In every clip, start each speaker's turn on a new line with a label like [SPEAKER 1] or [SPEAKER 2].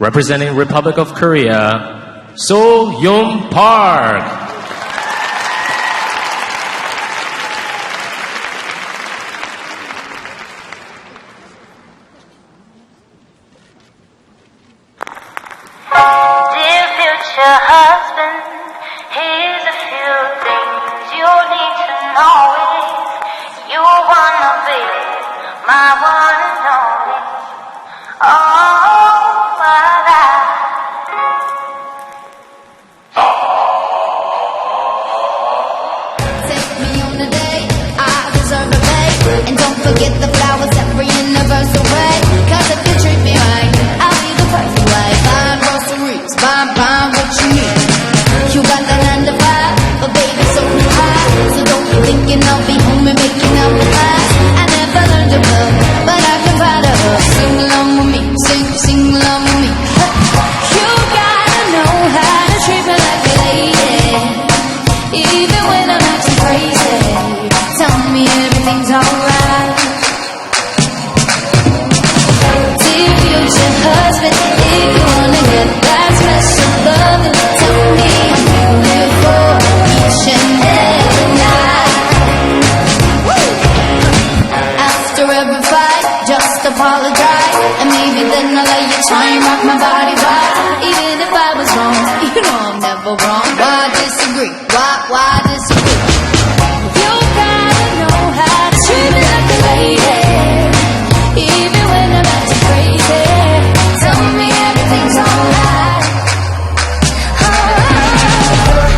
[SPEAKER 1] Representing Republic of Korea, So Yum Park.
[SPEAKER 2] Dear future husband, here's a few things you need to know. You wanna be my one and only. Oh, but
[SPEAKER 3] Take me on a date, I deserve a date. And don't forget the flowers every universal way. 'Cause if you treat me right, I'll be the perfect wife. Buying groceries, buying what you need. You got that 9 to 5, but baby so do I. So don't be thinking I'll be home and making out the class. I never learned to love, but I can find a hug. Sing along with me, sing along with me. You gotta know how to treat me like a lady. Even when I'm acting crazy, tell me everything's alright. Dear future husband, if you wanna get that special loving, tell me I'm beautiful each and every night. After every fight, just apologize, and maybe then I'll let you try and rock my body right. Even if I was wrong, you know I'm never wrong. Why disagree? Why disagree? You gotta know how to treat me like a lady. Even when I'm acting crazy, tell me everything's alright.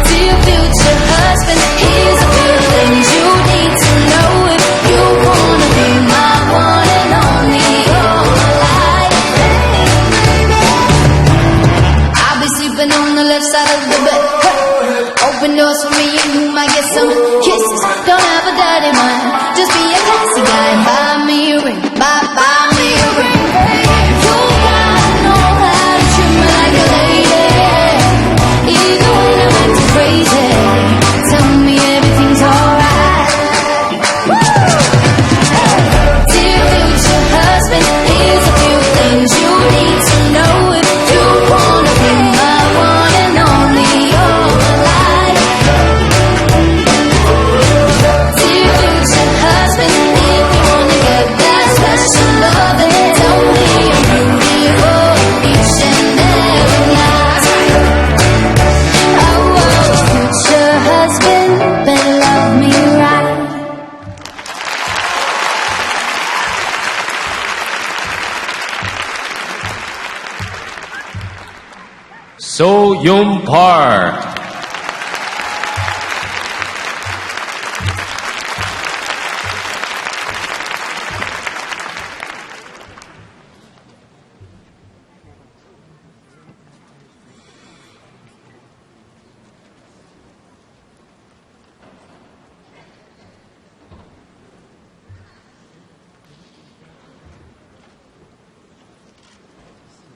[SPEAKER 3] Dear future husband, here's a few things you need to know. If you wanna be my one and only all my life, I'll be sleeping on the left side of the bed. Open doors for me and you might get some kisses. Don't have a dirty mind, just be a classy guy. Buy me a ring, buy me a ring. You gotta know how to treat me like a lady. Even when I'm acting crazy, tell me everything's alright. Dear future husband, here's a few things you need to know. If you wanna be my one and only all my life. Dear future husband, if you wanna get that special loving, tell me I'm beautiful each and every night. Oh, future husband, better love me right.
[SPEAKER 1] So Yum Park.